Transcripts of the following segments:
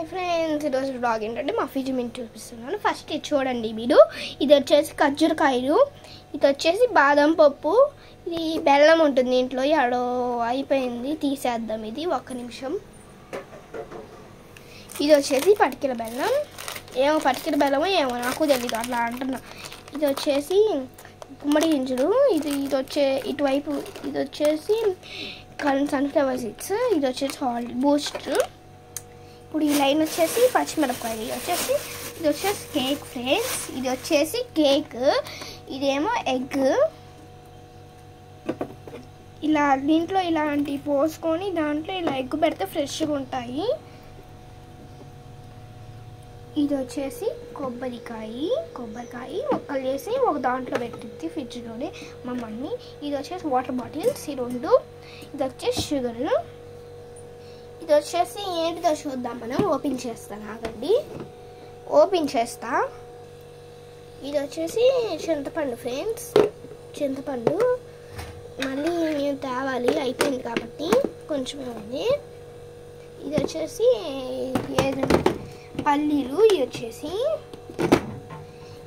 Hi friends, ఈరోజు blog ఏంటంటే మా ఫిజ్ మీకు చూపిస్తున్నాను. ఫస్ట్ ఇది చూడండి మీరు. ఇది వచ్చేసి ఖర్జూరకాయలు, ఇది వచ్చేసి బాదం పప్పు, ఇది బెల్లం ఉంటుంది ఇంట్లో. ఎడో అయిపోయింది, తీసేద్దాం ఇది ఒక్క నిమిషం. ఇది వచ్చేసి పటికెల బెల్లం, ఏమో పటికెల బెల్లమో ఏమో నాకు తెలీదు, అట్లా అంటున్నా. ఇది వచ్చేసి గుమ్మడి గింజలు, ఇది ఇటువైపు ఇది వచ్చేసి సన్ఫ్లవర్ సీడ్స్, ఇది వచ్చేసి సాల్ట్ బూస్ట్. ఇప్పుడు ఈ లైన్ వచ్చేసి పచ్చిమిరపకాయలు, ఇది వచ్చేసి కేక్ ఫ్రెండ్స్, ఇది వచ్చేసి కేక్, ఇదేమో ఎగ్. ఇలా దీంట్లో ఇలాంటివి పోసుకొని దాంట్లో ఇలా ఎగ్ పెడితే ఫ్రెష్గా ఉంటాయి. ఇది వచ్చేసి కొబ్బరికాయ ఒక్కలు చేసి ఒక దాంట్లో పెట్టింది ఫ్రిడ్జ్లోనే మా మమ్మీ. ఇది వచ్చేసి వాటర్ బాటిల్స్ ఈ రెండు. ఇది వచ్చేసి షుగర్. ఇది వచ్చేసి ఏంటిదో చూద్దాం మనం. ఓపెన్ చేస్తాను, ఆగండి, ఓపెన్ చేస్తా. ఇది వచ్చేసి చింతపండు ఫ్రెండ్స్, చింతపండు మళ్ళీ మేము తేవాలి, అయిపోయింది కాబట్టి కొంచెమే ఉంది. ఇది వచ్చేసి పల్లీలు,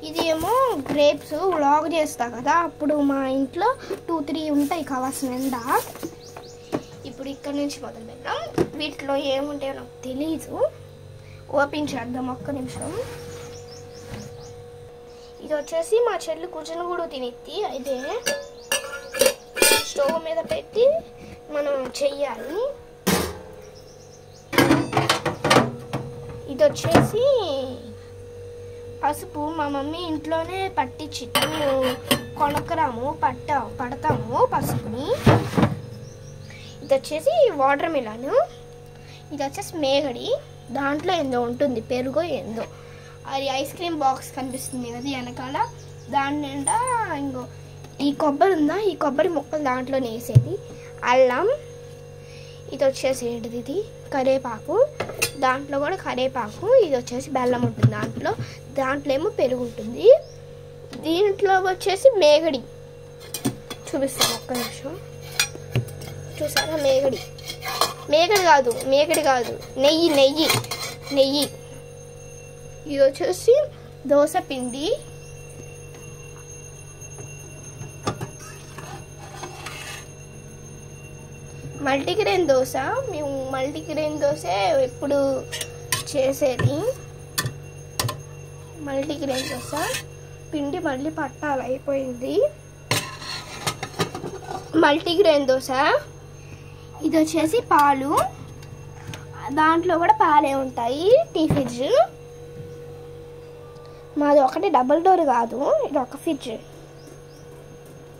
ఇది ఏమో గ్రేప్స్. వ్లాగ్ చేస్తా కదా అప్పుడు మా ఇంట్లో 2-3 ఉంటాయి కావాల్సిన నిండా. ఇప్పుడు ఇక్కడ నుంచి మొదలు పెడదాం. వీటిలో ఏముంటాయో నాకు తెలీదు, ఓపెన్ చేద్దాం ఒక్క నిమిషం. ఇది వచ్చేసి మా చెల్లి కూర్చొని కూడా తినిద్ది, అయితే స్టవ్ మీద పెట్టి మనం చెయ్యాలి. ఇది వచ్చేసి పసుపు, మా మమ్మీ ఇంట్లోనే పట్టించి కొనకరాము పడతాము పసుపుని. ఇది వచ్చేసి వాటర్ మిలాన్, ఇది వచ్చేసి మేగడి, దాంట్లో ఏందో ఉంటుంది పెరుగో ఏందో. అది ఐస్ క్రీమ్ బాక్స్ కనిపిస్తుంది కదా వెనకాల, దాని నిండా ఇంకో ఈ కొబ్బరి ఉందా, ఈ కొబ్బరి ముక్కలు దాంట్లో వేసేది. అల్లం, ఇది వచ్చేసి ఏంటిది, ఇది కరివేపాకు, దాంట్లో కూడా కరివేపాకు. ఇది వచ్చేసి బెల్లం ఉంటుంది దాంట్లో ఏమో పెరుగు ఉంటుంది. దీంట్లో వచ్చేసి మేగడి చూపిస్తాను ఒక్క నిమిషం. చూసారా, మేగడి కాదు నెయ్యి. ఇది వచ్చేసి దోశ పిండి, మల్టీగ్రెయిన్ దోశ. మేము మల్టీగ్రెయిన్ దోశ ఎప్పుడు చేసేది. మల్టీగ్రెయిన్ దోశ పిండి మళ్ళీ పట్టాలి, అయిపోయింది. మల్టీగ్రెయిన్ దోశ. ఇది వచ్చేసి పాలు, దాంట్లో కూడా పాలే ఉంటాయి. టీ ఫ్రిడ్జ్ మాది ఒకటి, డబుల్ డోర్ కాదు, ఇది ఒక ఫ్రిడ్జ్.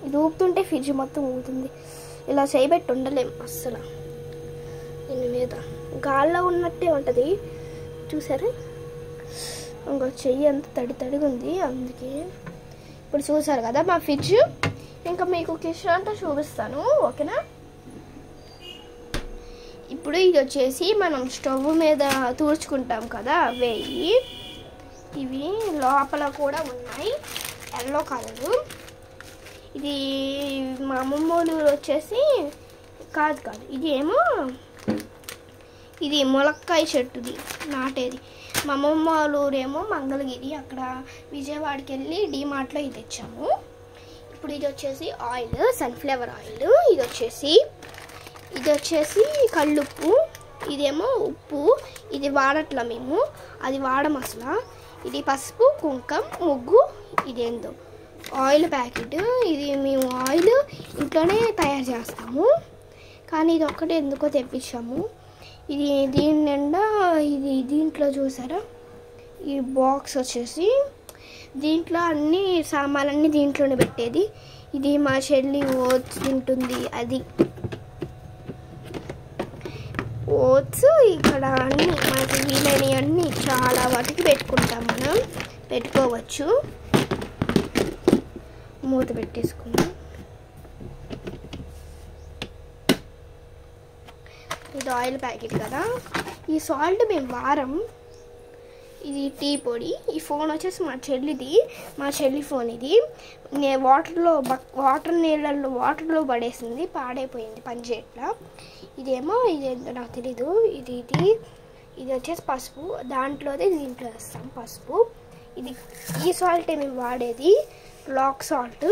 ఇది ఊపుతుంటే ఫ్రిడ్జ్ మొత్తం ఊగుతుంది, ఇలా చేయబెట్టి ఉండలేము అస్సలు. దీని మీద గాల్లో ఉన్నట్టే ఉంటుంది, చూసారా, ఇంకో చెయ్యి అంత తడిగా ఉంది అందుకే. ఇప్పుడు చూసారు కదా మా ఫ్రిడ్జ్. ఇంకా మీకు కిచెన్ అంతా చూపిస్తాను, ఓకేనా. ఇప్పుడు ఇది వచ్చేసి మనం స్టవ్ మీద తూర్చుకుంటాం కదా వేయి, ఇవి లోపల కూడా ఉన్నాయి, ఎల్లో కలరు. ఇది మా అమ్మమ్మ ఊరు వచ్చేసి కాదు, ఇది ఏమో ఇది ములక్కాయ చెట్టుది నాటేది. మా అమ్మమ్మ ఊరేమో మంగళగిరి, అక్కడ విజయవాడకి వెళ్ళి డీమార్ట్లో ఇది తెచ్చాము. ఇప్పుడు ఇది వచ్చేసి ఆయిల్, సన్ఫ్లవర్ ఆయిల్. ఇది వచ్చేసి కల్లుప్పు, ఇదేమో ఉప్పు. ఇది వాడట్లా మేము, అది వాడము అసలు. ఇది పసుపు, కుంకం, ముగ్గు, ఇదేందో ఆయిల్ ప్యాకెట్. ఇది మేము ఆయిల్ ఇంట్లోనే తయారు చేస్తాము, కానీ ఇది ఒక్కటే ఎందుకో తెప్పించాము. ఇది దీని నిండా దీంట్లో చూసారా, ఈ బాక్స్ వచ్చేసి దీంట్లో అన్ని సామాన్లన్నీ దీంట్లోనే పెట్టేది. ఇది మా చెల్లి ఓట్స్ తింటుంది, అది ఓట్స్. ఇక్కడ అన్నీ మనకి వీలైనవి అన్నీ చాలా వాటికి పెట్టుకుంటాం, మనం పెట్టుకోవచ్చు. మూత పెట్టేసుకుందాం. ఇది ఆయిల్ ప్యాకెట్ కదా. ఈ సాల్ట్ మేము వారం. ఇది టీ పొడి. ఈ ఫోన్ వచ్చేసి మా చెల్లి ఫోన్. ఇది వాటర్లో పడేసింది, పాడైపోయింది, పనిచేయట్లా. ఇదేమో ఇదేంటో నాకు తెలీదు. ఇది ఇది వచ్చేసి పసుపు, దాంట్లోదే దీంట్లో వేస్తాం పసుపు. ఇది ఈ సాల్ట్ మేము వాడేది రాక్ సాల్ట్.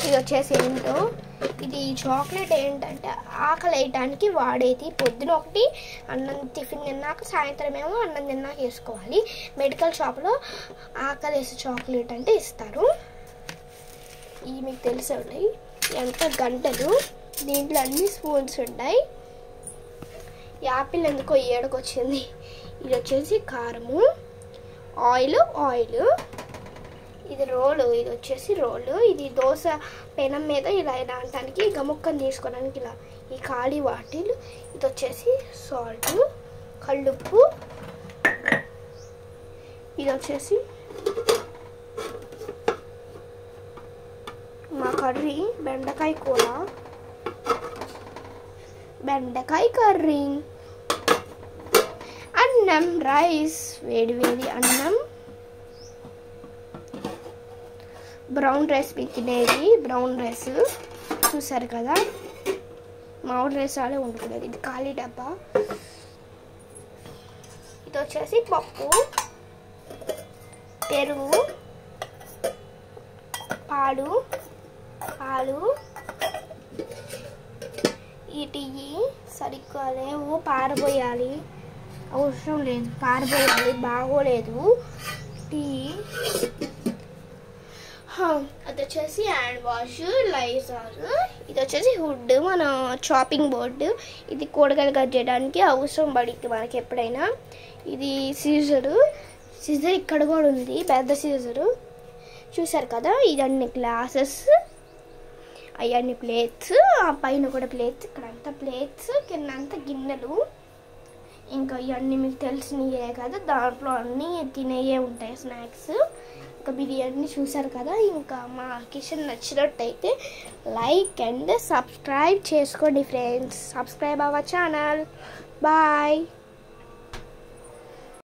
ఇది వచ్చేసి ఏంటో, ఇది చాక్లెట్ ఏంటంటే ఆకలి వేయటానికి వాడేది. పొద్దున ఒకటి అన్నం టిఫిన్ తిన్నాక, సాయంత్రం ఏమో అన్నం తిన్నాక వేసుకోవాలి. మెడికల్ షాప్లో ఆకలి వేసే చాక్లెట్ అంటే ఇస్తారు. ఇవి మీకు తెలిసి ఉన్నాయి ఎంత గంటలు. దీంట్లో అన్ని స్పూన్స్ ఉంటాయి. యాపిల్ ఎందుకో ఏడకొచ్చింది. ఇది వచ్చేసి కారము, ఆయిల్. ఇది రోలు, ఇది వచ్చేసి రోలు. ఇది దోశ పెనం మీద ఇలా అనటానికి, గముక్కని తీసుకోవడానికి ఇలా ఈ ఖాళీ వాటిల్. ఇది వచ్చేసి సాల్ట్, కల్లుప్పు. ఇది వచ్చేసి మా కర్రీ బెండకాయ కూర, బెండకాయ కర్రీ. అన్నం, రైస్, వేడి వేడి అన్నం. బ్రౌన్ రైస్ తినేది, బ్రౌన్ రైస్ చూసారు కదా. మామూలు రైస్ అలా వండుకునేది. ఇది ఖాళీ డబ్బా. ఇది వచ్చేసి పప్పు, పెరుగు, పాలు. ఈ టీ సరిగ్గా లేవు, పారబోయాలి. అవసరం లేదు, పారబోయాలి, బాగోలేదు టీ. అది వచ్చేసి హ్యాండ్ వాష్, లైజాల్. ఇది వచ్చేసి హుడ్, మన చాపింగ్ బోర్డు. ఇది కూరగాయలు కట్ చేయడానికి అవసరం పడింది మనకి ఎప్పుడైనా. ఇది సీజర్ ఇక్కడ కూడా ఉంది, పెద్ద సీజరు. చూసారు కదా. ఇదన్నీ గ్లాసెస్, అవన్నీ ప్లేట్స్, ఆ పైన కూడా ప్లేట్స్, ఇక్కడంతా ప్లేట్స్, కింద అంతా గిన్నెలు. ఇంకా ఇవన్నీ మీకు తెలిసినవే కదా, దాంట్లో అన్నీ తినేవే ఉంటాయి స్నాక్స్. ఇంకా బిర్యానీ చూసారు కదా. ఇంకా మా కిచెన్ నచ్చినట్టయితే లైక్ అండ్ సబ్స్క్రైబ్ చేసుకోండి friends. Subscribe our channel. Bye.